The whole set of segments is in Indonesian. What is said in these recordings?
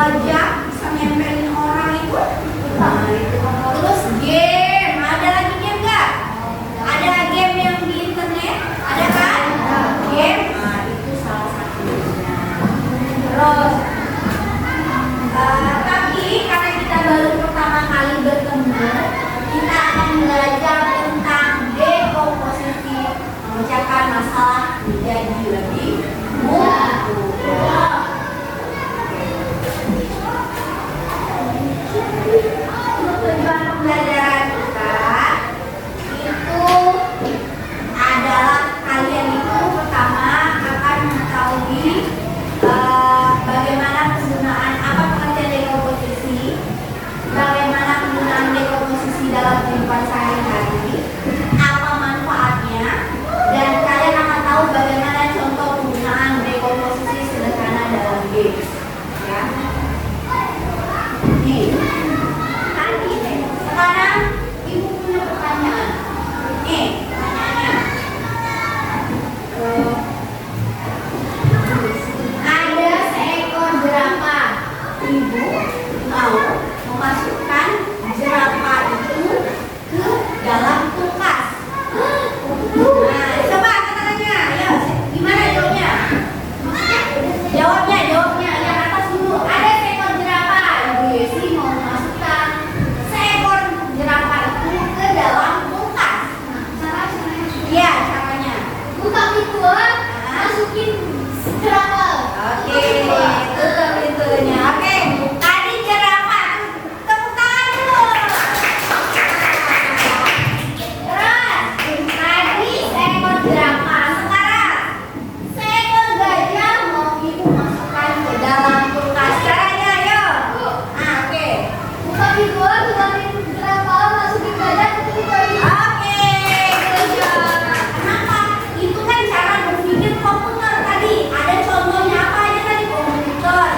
bajak, bisa nempelin orang itu. Nah, itu. Terus game, ada lagi game nggak? Ada game yang di internet, ada kan? Game, nah itu salah satunya. Terus, tapi karena kita baru pertama kali bertemu, kita akan belajar tentang dekomposisi, memecahkan masalah menjadi lebih mudah. Tujuan pembelajaran kita itu adalah kalian itu pertama akan mengetahui bagaimana penggunaan apa pengertian dekomposisi, bagaimana penggunaan dekomposisi dalam kehidupan sehari-hari, apa manfaatnya, dan kalian akan tahu bagaimana contoh penggunaan dekomposisi sederhana dalam games. Ya. Nih. Sekarang ibu punya pertanyaan. Pertanyaannya. Ada seekor jerapah. Ibu mau memasukkan jerapah itu ke dalam kulkas. Nah, coba kata-katanya. Ayo, gimana jawabnya? Jawabnya. Yang atas dulu. Ada seekor jerapah. Ibu Yesi mau memasukkan seekor jerapah itu ke dalam kulkas. Iya, caranya. Buka pintu, masukin jerapah. Oke, tutup pintunya. Oke, tadi jerapah. Tepuk tangan dulu. Terus, tadi seekor jerapah. Sekarang, seekor gajah mau ibu masukkan ke dalam kulkas. Caranya, ayo. Nah, oke. Buka pintu, jerapah, masukin gajah ke kulkas. Oke, good job. Kenapa? Itu kan cara berpikir komputer tadi. Ada contohnya apa aja tadi? Komputer.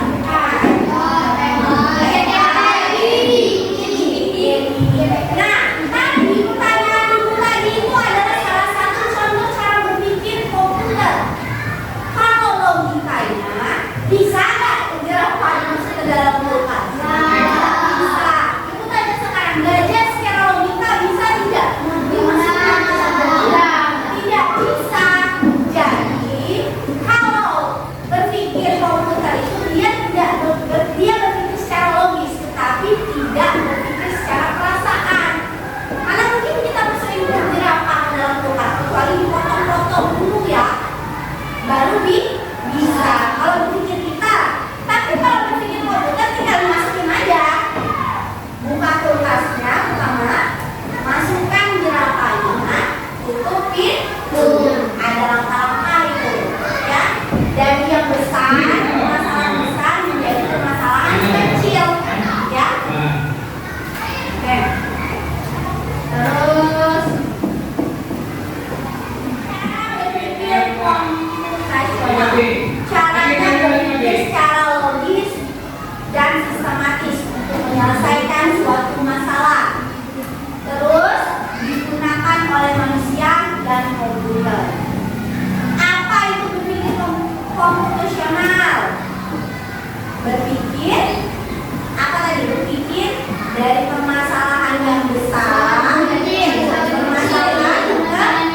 Nah, tadi pertanyaan ibu tadi itu adalah salah satu contoh cara berpikir komputer. Kalau logikanya, bisa nggak jerapah masuk ke dalam kulkas? Bisa. Ibu tanya sekarang, gajah secara logika bisa tidak dimasukkan ke dalam? Tidak bisa. Jadi, kalau berpikir komputer itu dia berpikir secara logis, tetapi tidak berpikir secara perasaan. Karena mungkin kita masukin jerapah ke dalam kulkas, kecuali dipotong-potong dulu ya, baru bisa. Kalau berpikir kita, tapi kalau berpikir komputer tinggal dimasukin aja. Buka kulkasnya pertama, masukkan jerapahnya, tutup pintu. Ada langkah-langkah itu, ya. Dari yang besar, permasalahan besar menjadi permasalahan kecil, ya. Oke. Terus, caranya berpikir secara logis dan sistematis untuk menyelesaikan suatu masalah. Terus digunakan oleh manusia dan komputer. Apa itu berpikir komputasional? Berpikir apa tadi? Berpikir dari permasalahan yang besar, permasalahan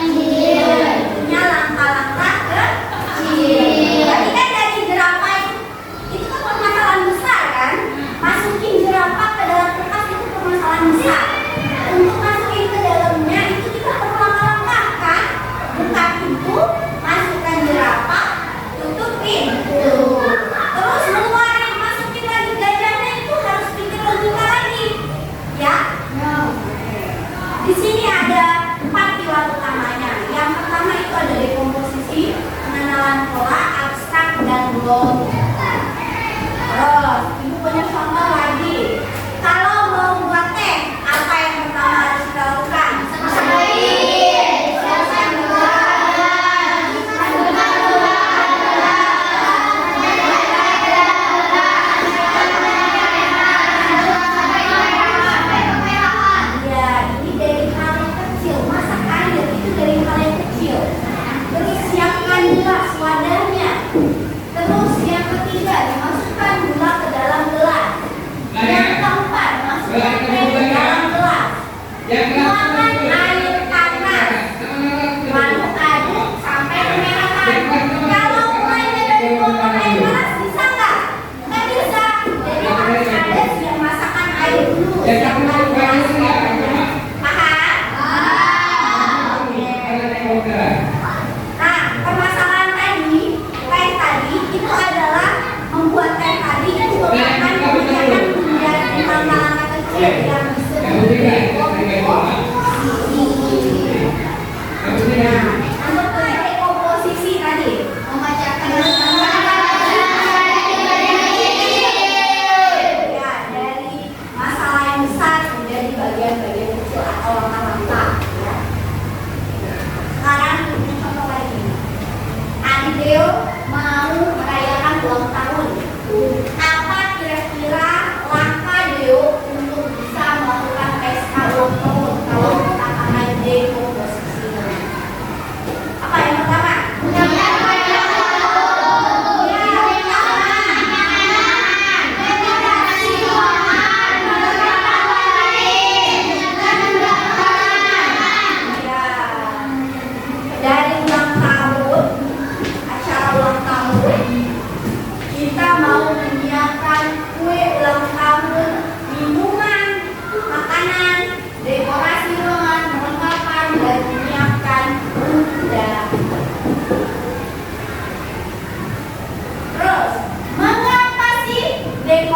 kecil, punya langkah-langkah kecil. Tadi kan dari jerapah itu kan permasalahan besar kan? Masukin jerapah ke dalam kulkas itu permasalahan besar. Untuk masukin ke dalamnya itu kita perlu langkah-langkah kan? Buka pintu, masukkan jerapah, tutup pintu. Terus masukin lagi gajahnya itu harus pikir logika lagi.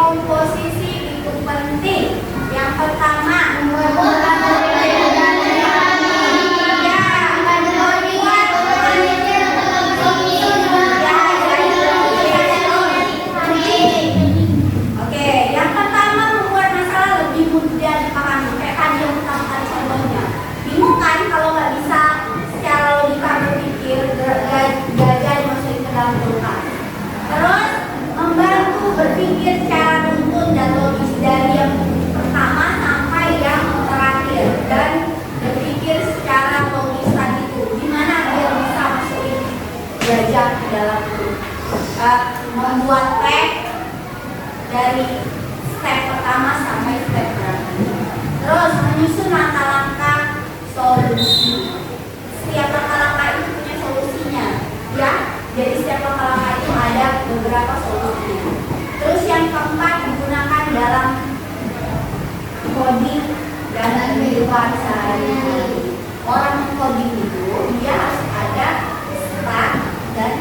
dekomposisi itu penting. Yang pertama, berpikir secara runtun dan logis dari yang pertama sampai yang terakhir, dan berpikir secara logis tadi itu gimana dia bisa masukin belajar ke dalam itu, membuat plan dari step pertama sampai step terakhir, terus menyusun langkah-langkah solusi. Setiap langkah-langkah itu punya solusinya, ya. Jadi setiap langkah-langkah itu ada beberapa solusinya. Terus yang keempat, digunakan dalam coding dan kehidupan sehari-hari. Orang coding itu dia harus ada start dan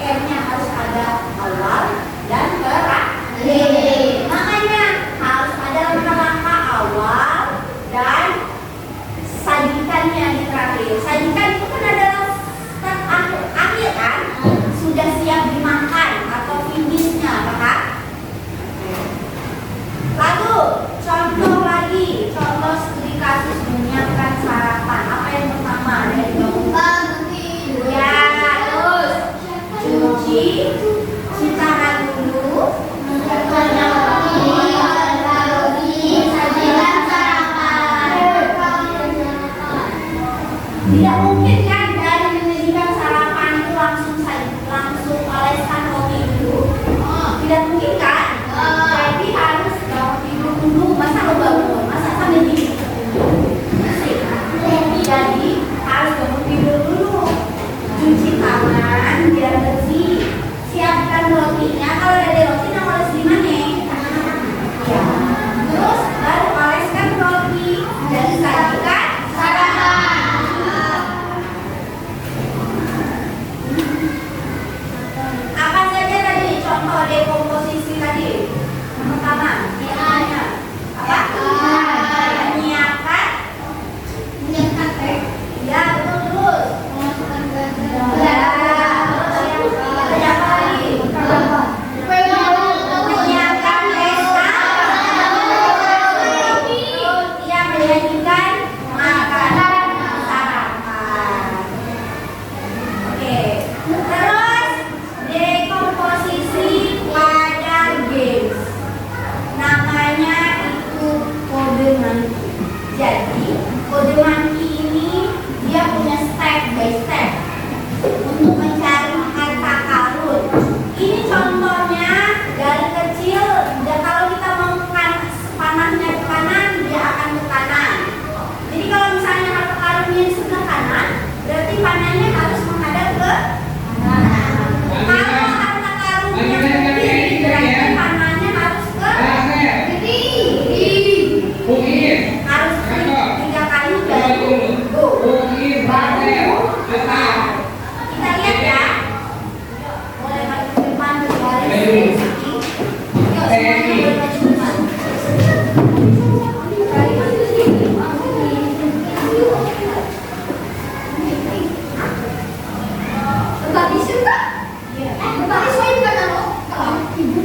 M-nya harus ada awal dan terakhir. Makanya harus ada langkah-langkah awal dan sajikannya di terakhir. Sajikan itu kan adalah step akhir kan, sudah siap dimakan atau finishnya, Pak. Lalu contoh lagi, contoh studi kasus menyiapkan sarapan. Apa yang pertama dari bangun tidur? Ya, terus cuci cara dulu, sajikan sarapan. Tidak mungkin kan dari menyajikan sarapan itu langsung oleskan roti dulu. Tidak mungkin kan? Jadi harus bangun tidur dulu. Masa lo bangun? Masa sambil tidur? Jadi harus bangun tidur dulu. Cuci tangan biar bersih. Siapkan rotinya. Kalau ada roti, yang oles di mana? Ya. Terus baru oleskan roti dan sajikan sarapan. Apa saja tadi contoh dekomposisi tadi? Yang pertama, apa? Menyiapkan. Ya, betul terus. Ya, terus apa lagi? Menyiapkan pesta. Terus yang menyajikan makanan sarapan. Oke, terus dekomposisi pada games. Namanya itu kode monkey. Jadi kode monkey ini dia punya step by step untuk mencari harta karun. Ini contohnya dari kecil. Dan kalau kita mau panahnya ke kanan, dia akan ke kanan. Jadi kalau misalnya harta karunnya di sebelah kanan, berarti panahnya harus menghadap ke kanan. Kalau harta karunnya ke kiri, berarti panahnya harus ke kiri. Harus 3 kali baru kita lihat ya. Boleh maju ke depan berbaris. Yuk semuanya boleh maju ke depan. Berbagi suka? Berbagi suka bukan apa? Ibu.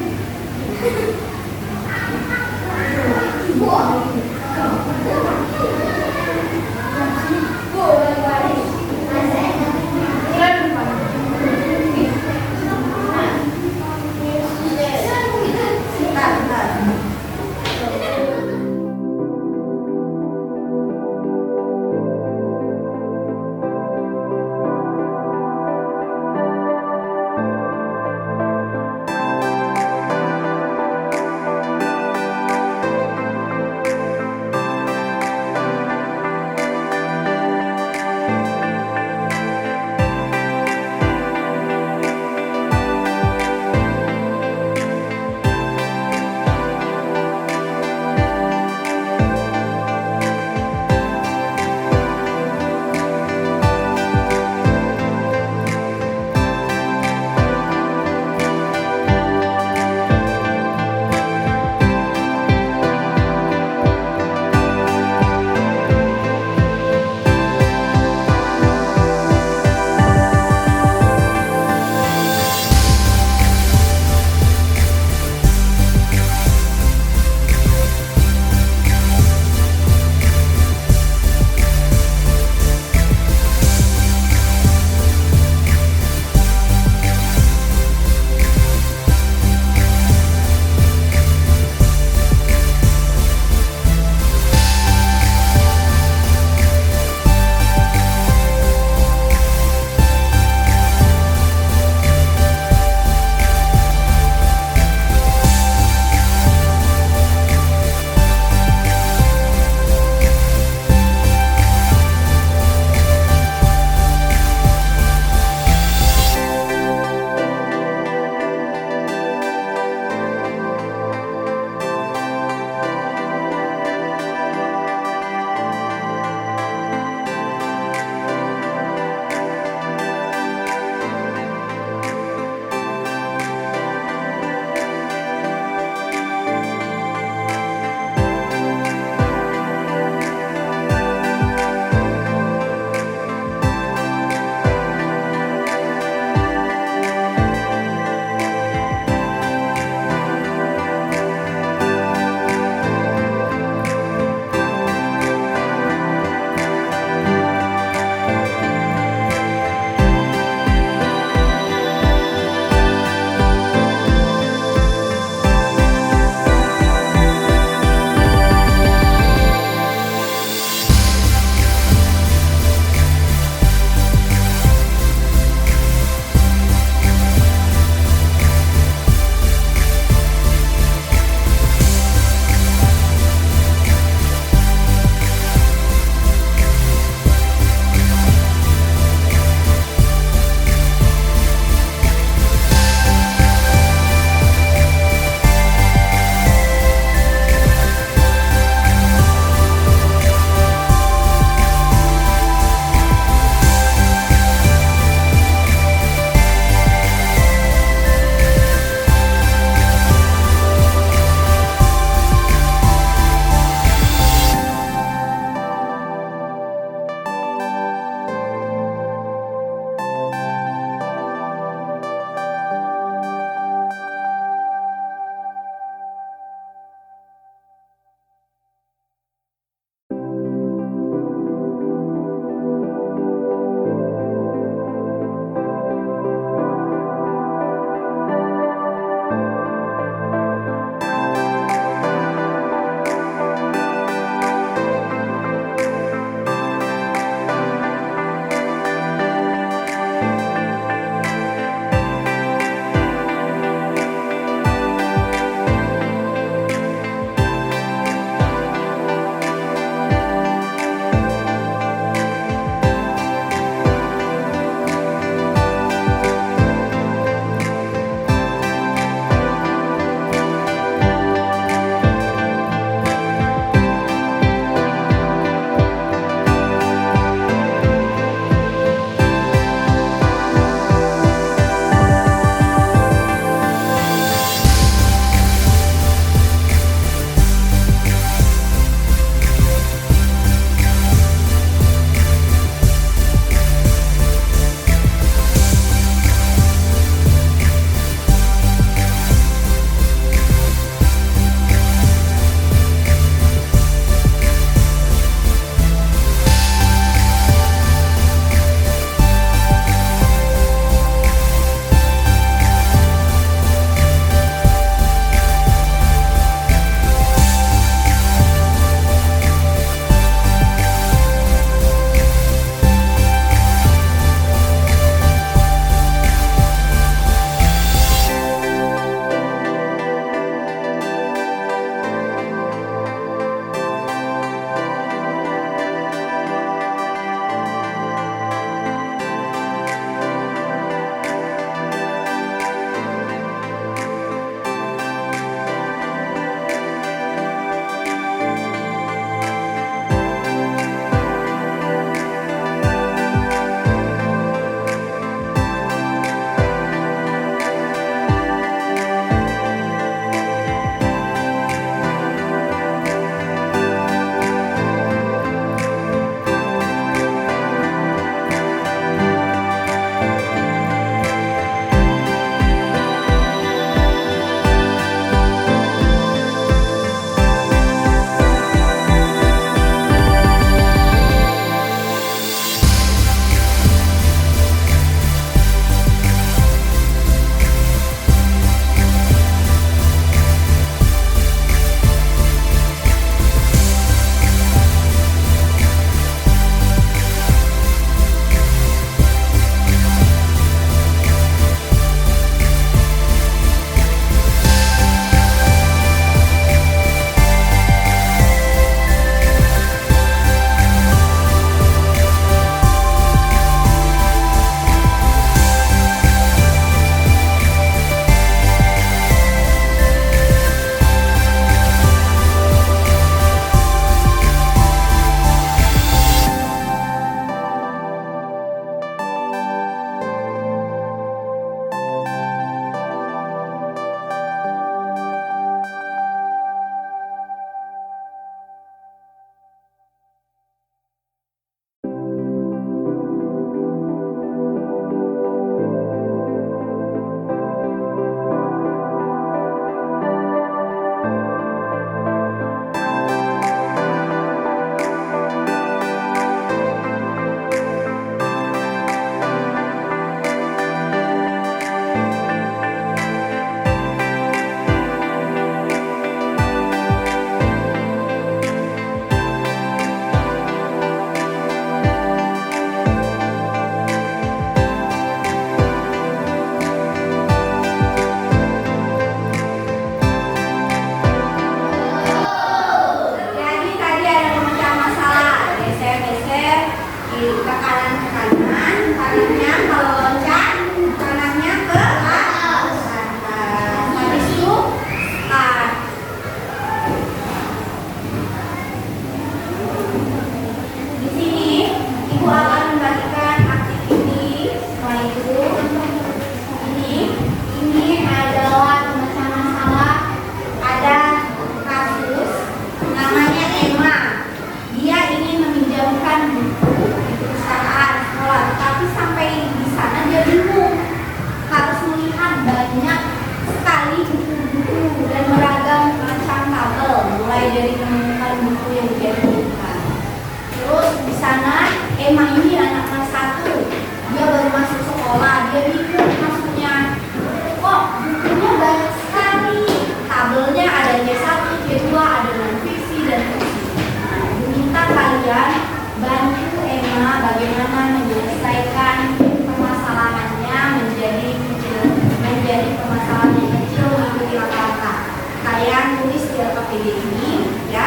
ya pakai ini ya.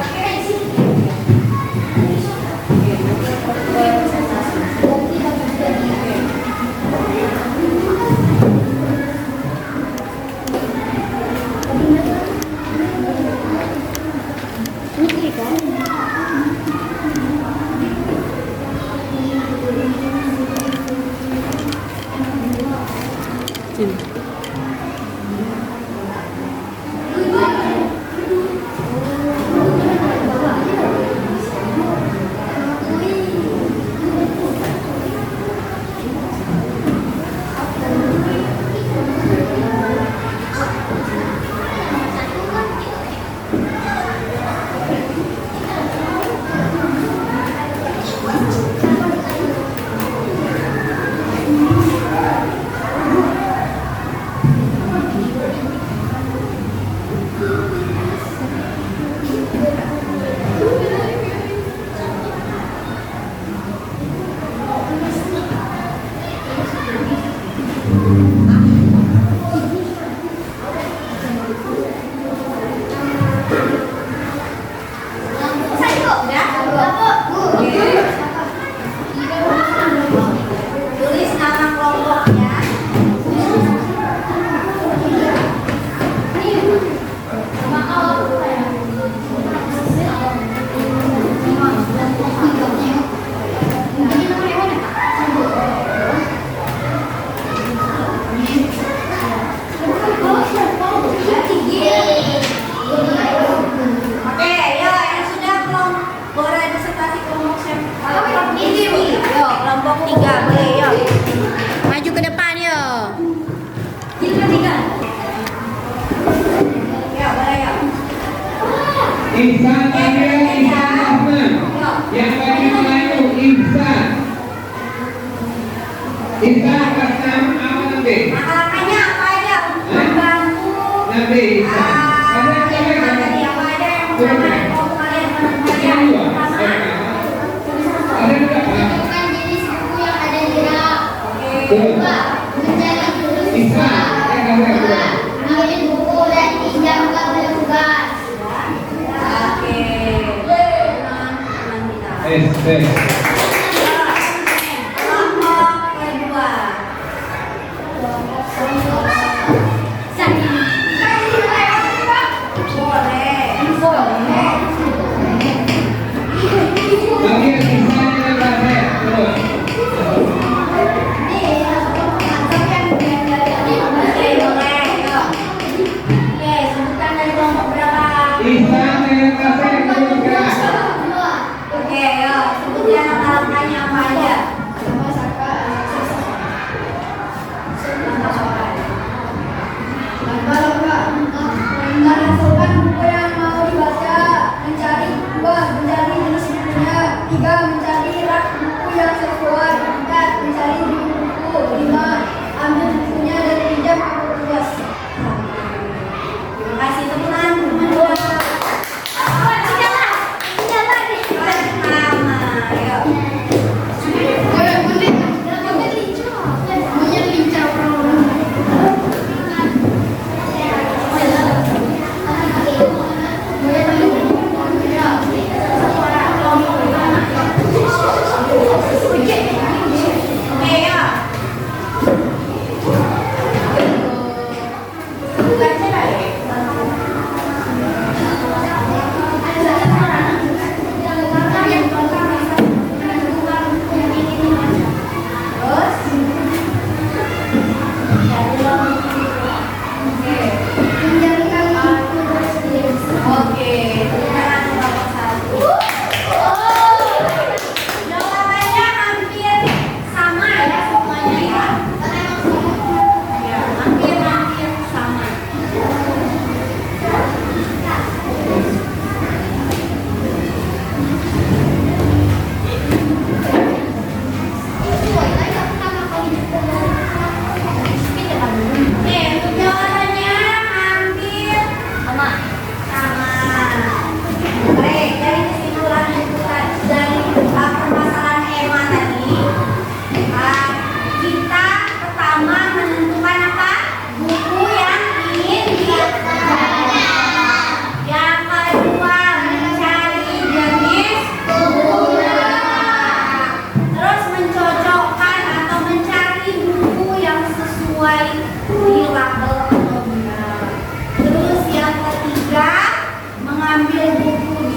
Pakai di sini. Tulis nama kelompoknya. Oke, ya yang sudah kelompok representasi kelompok ini, yo kelompok 3 boleh yo. Maju ke depan yo. Tiga. Ya boleh yo. Ihsan Kamil, Ihsan Rahman. Yang bagi Melayu, Ihsan. Ihsan atas nama apa nanti? Makanya apa aja untuk membantu. Nanti Ihsan. Ada yang cewek kan? Apa aja yang mau kelompok kalian Yang dua. Ada juga Pak? Bukan jenis buku yang ada di rak. Dua. Mencari jurus Ihsan. Yang kamu yang dua. ambil buku dan pinjamkan tugas. Oke. Teman-teman kita. Kelompok kedua. Boleh. Bagi Ihsan yang berada. Terus. Oke, boleh. Yuk. Oke, sebutkan dari kelompok berapa? Ihsan yang kasih terus. Oke, yuk. Sebutkan langkah-langkahnya apa aja? Mengumpulkan buku yang mau dibaca, mencari jenis bukunya, 3 mencari rak buku yang sesuai, 4 mencari judul buku, 5 ambil bukunya dan pinjam ke tugas. Terima kasih teman-teman. Kedua. Pertama, yuk.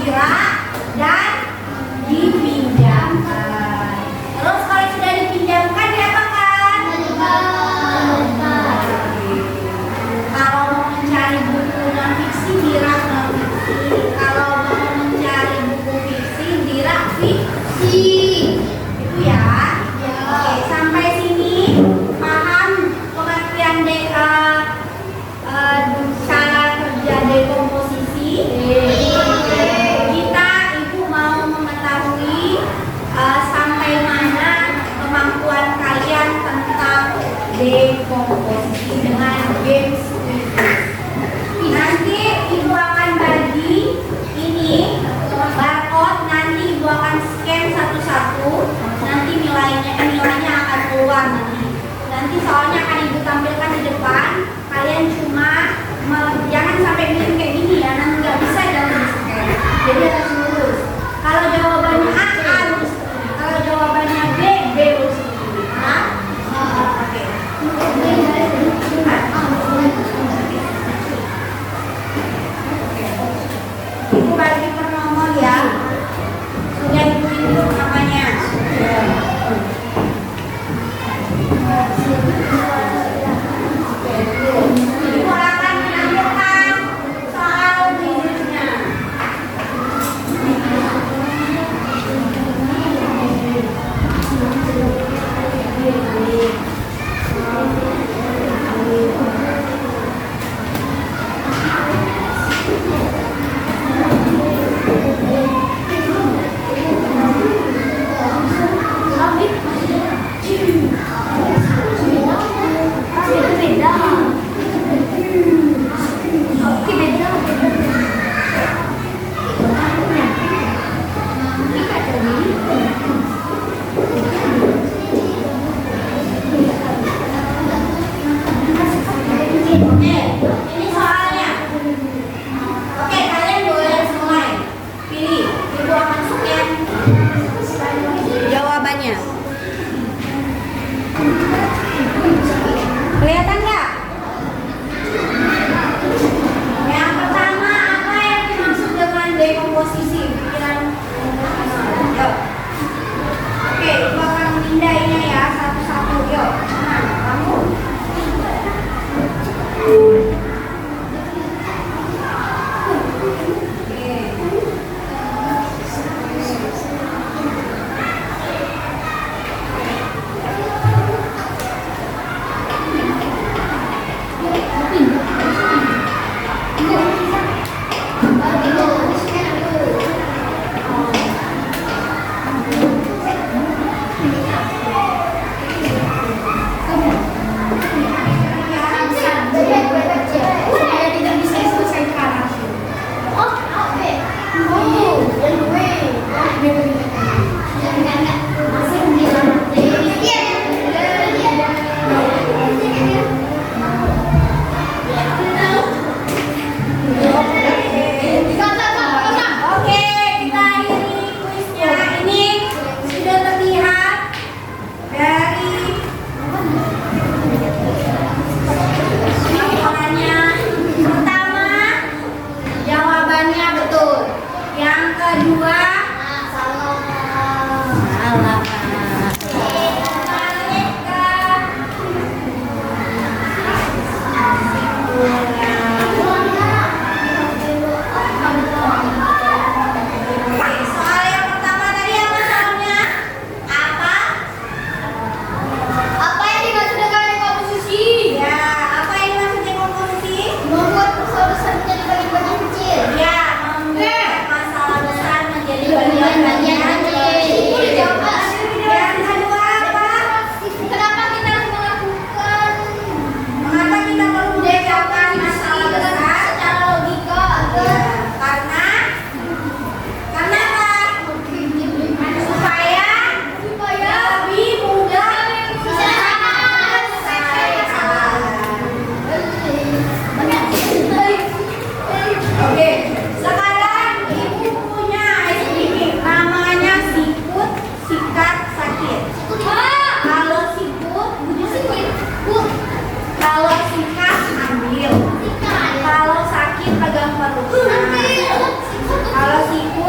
diperkira dan dipinjamkan. Terus kalau sudah dipinjamkan diapakan? Kalau mau mencari buku non fiksi di rak non fiksi. Kalau mau mencari buku fiksi di rak fiksi. Itu ya. Oke, sampai sini paham pengertian cara kerja dekomposisi. Kita ibu mau mengetahui sampai mana kemampuan kalian tentang dekomposisi dengan games quiz. Nanti ibu akan bagi ini barcode, nanti ibu akan scan satu-satu. Nanti nilainya akan keluar nanti soalnya akan ibu tampilkan di depan. Kalian cuma jangan sampai bikin kayak gini ya, nanti nggak bisa jangan di scan. Jadi harus lurus. Kalau jawabannya A lurus ke kiri. Kalau jawabannya B lurus ke kiri. Oke. Ibu bagi per nomor ya. Sudah ibu input namanya. Ibu akan menampilkan soal berikutnya. Oke, ini soalnya. Oke, kalian boleh mulai. Pilih, ibu akan scan jawabannya. Kelihatan nggak? Yang pertama, apa yang dimaksud dengan dekomposisi? Pikiran. Yuk. Oke, ibu akan memindahnya ya satu-satu. Yuk, nah, kamu. Kalau sikut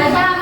Dadah.